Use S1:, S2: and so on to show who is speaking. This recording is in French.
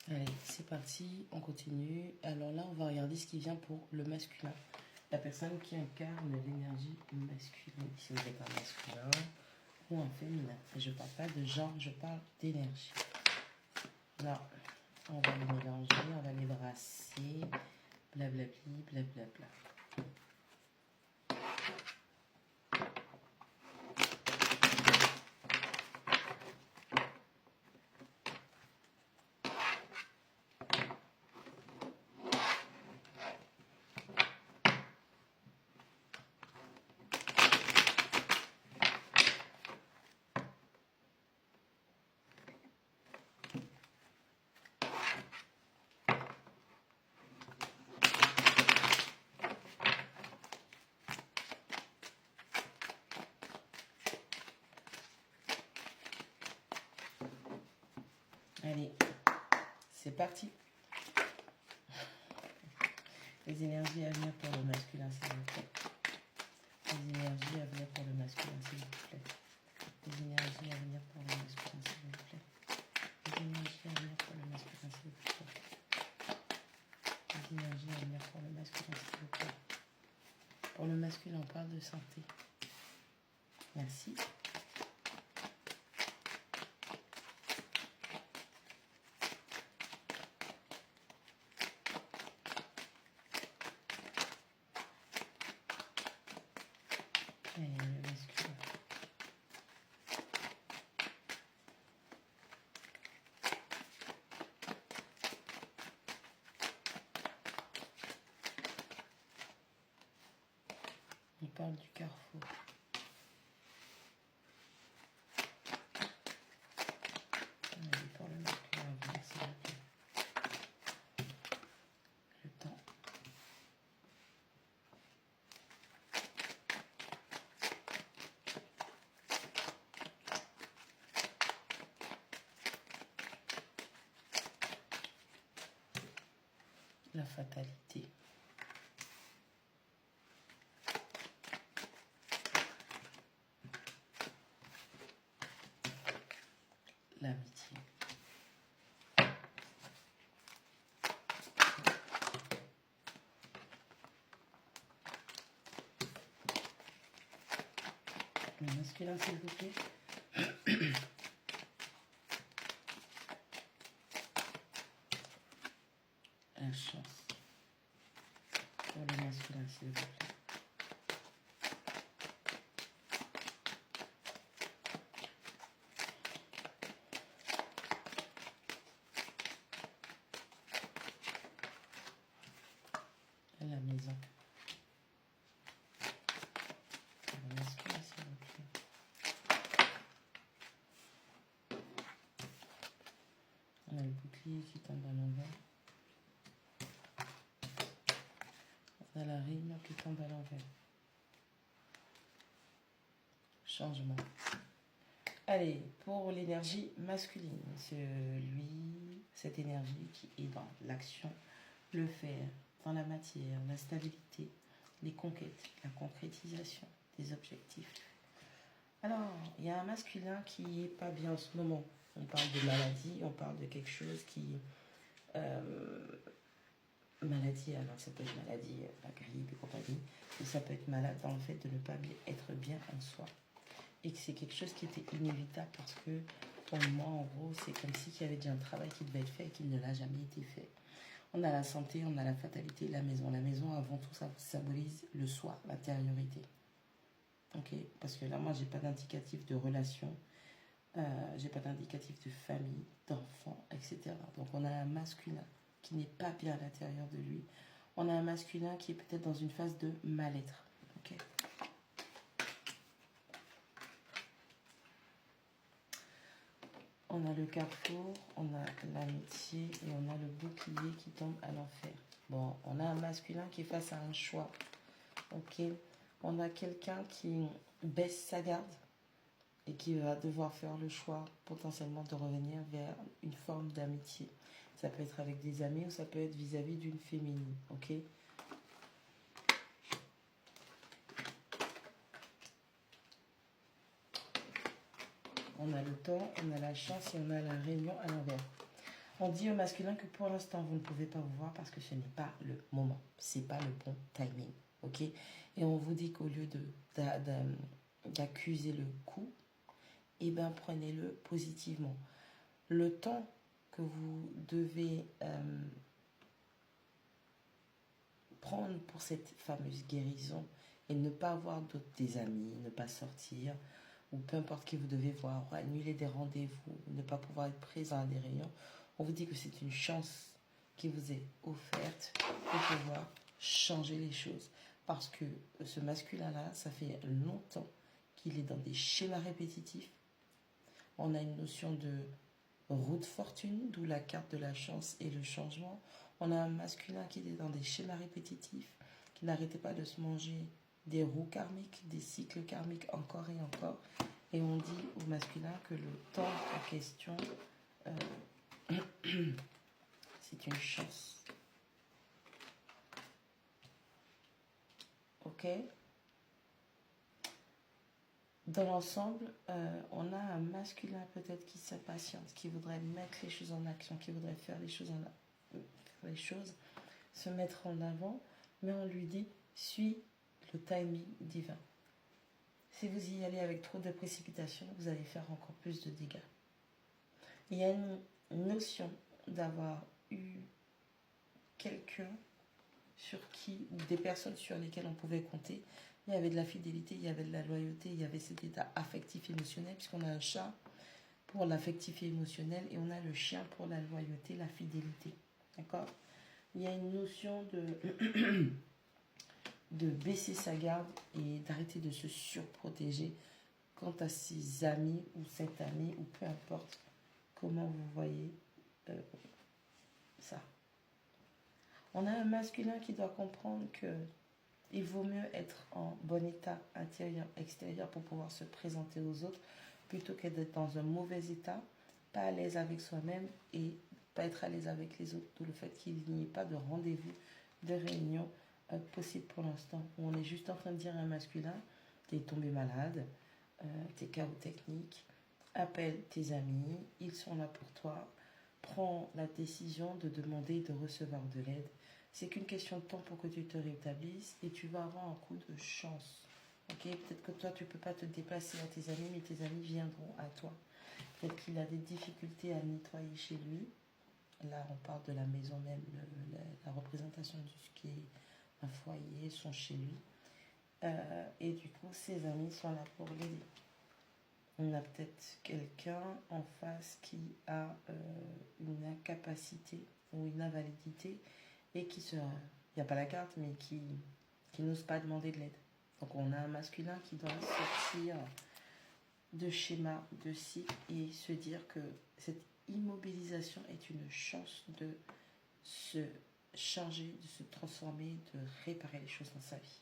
S1: Allez, c'est parti, on continue. Alors là, on va regarder ce qui vient pour le masculin. La personne qui incarne l'énergie masculine. Si vous êtes un masculin ou un féminin. Je ne parle pas de genre, je parle d'énergie. Là, on va les mélanger, on va les brasser. Blablabli, blablabla. Allez, c'est parti. Les énergies à venir pour le masculin, s'il vous plaît. Les énergies à venir pour le masculin, s'il vous plaît. Les énergies à venir pour le masculin, s'il vous plaît. Les énergies à venir pour le masculin, s'il vous plaît. Les énergies à venir pour le masculin, s'il vous plaît. Pour le masculin, on parle de santé. Merci. Et le masculin. On parle du carrefour. Allez, pour le masculin, à venir, s'il vous plaît. Le temps. La fatalité. L'amitié. Le masculin, s'il vous plaît. La chance. Pour le masculin, s'il vous plaît. La maison. Pour le masculin, s'il vous plaît. On a le bouclier qui tombe à l'envers. On a la rime qui tombe à l'envers. Changement. Allez, pour l'énergie masculine, cette énergie qui est dans l'action, le faire, dans la matière, la stabilité, les conquêtes, la concrétisation des objectifs. Alors, il y a un masculin qui n'est pas bien en ce moment. On parle de maladie, on parle de quelque chose qui... maladie, alors ça peut être maladie, la grippe et compagnie, mais ça peut être malade dans le fait de ne pas être bien en soi. Et que c'est quelque chose qui était inévitable parce que pour moi, en gros, c'est comme si il y avait déjà un travail qui devait être fait et qui ne l'a jamais été fait. On a la santé, on a la fatalité, la maison. La maison, avant tout, ça symbolise le soi, l'intériorité. Ok? Parce que là, moi, j'ai pas d'indicatif de relation, j'ai pas d'indicatif de famille, d'enfants, etc. Donc, on a un masculin qui n'est pas bien à l'intérieur de lui. On a un masculin qui est peut-être dans une phase de mal-être. Ok? On a le carrefour, on a l'amitié et on a le bouclier qui tombe à l'enfer. Bon, on a un masculin qui est face à un choix. Ok? On a quelqu'un qui baisse sa garde et qui va devoir faire le choix potentiellement de revenir vers une forme d'amitié. Ça peut être avec des amis ou ça peut être vis-à-vis d'une féminine. Ok? On a le temps, on a la chance et on a la réunion à l'envers. On dit au masculin que pour l'instant, vous ne pouvez pas vous voir parce que ce n'est pas le moment. Ce n'est pas le bon timing. Ok? Et on vous dit qu'au lieu d'accuser le coup, eh bien, prenez-le positivement. Le temps que vous devez prendre pour cette fameuse guérison et ne pas avoir d'autres des amis, ne pas sortir, ou peu importe qui vous devez voir, ou annuler des rendez-vous, ne pas pouvoir être présent à des réunions, on vous dit que c'est une chance qui vous est offerte pour pouvoir changer les choses. Parce que ce masculin-là, ça fait longtemps qu'il est dans des schémas répétitifs. On a une notion de roue de fortune, d'où la carte de la chance et le changement. On a un masculin qui est dans des schémas répétitifs, qui n'arrêtait pas de se manger des roues karmiques, des cycles karmiques encore et encore. Et on dit au masculin que le temps en question, c'est une chance. Ok? Dans l'ensemble, on a un masculin peut-être qui s'impatiente, qui voudrait mettre les choses en action, qui voudrait faire les choses, se mettre en avant, mais on lui dit, suis le timing divin. Si vous y allez avec trop de précipitation, vous allez faire encore plus de dégâts. Il y a une notion d'avoir eu quelqu'un sur qui, ou des personnes sur lesquelles on pouvait compter. Il y avait de la fidélité, il y avait de la loyauté, il y avait cet état affectif émotionnel, puisqu'on a un chat pour l'affectif et émotionnel et on a le chien pour la loyauté, la fidélité. D'accord? Il y a une notion de baisser sa garde et d'arrêter de se surprotéger quant à ses amis ou cet ami ou peu importe comment vous voyez ça. On a un masculin qui doit comprendre que il vaut mieux être en bon état intérieur, extérieur pour pouvoir se présenter aux autres plutôt que d'être dans un mauvais état, pas à l'aise avec soi-même et pas être à l'aise avec les autres. D'où le fait qu'il n'y ait pas de rendez-vous, de réunion possible pour l'instant. On est juste en train de dire à un masculin, t'es tombé malade, t'es KO technique, appelle tes amis, ils sont là pour toi, prends la décision de demander et de recevoir de l'aide. C'est qu'une question de temps pour que tu te rétablisses et tu vas avoir un coup de chance. Okay? Peut-être que toi, tu ne peux pas te déplacer à tes amis, mais tes amis viendront à toi. Peut-être qu'il a des difficultés à nettoyer chez lui. Là, on parle de la maison même, la représentation de ce qui est un foyer, sont chez lui. Et du coup, ses amis sont là pour l'aider. On a peut-être quelqu'un en face qui a une incapacité ou une invalidité et qui se... Il n'y a pas la carte, mais qui n'ose pas demander de l'aide. Donc on a un masculin qui doit sortir de schéma, de cycle et se dire que cette immobilisation est une chance de se changer, de se transformer, de réparer les choses dans sa vie.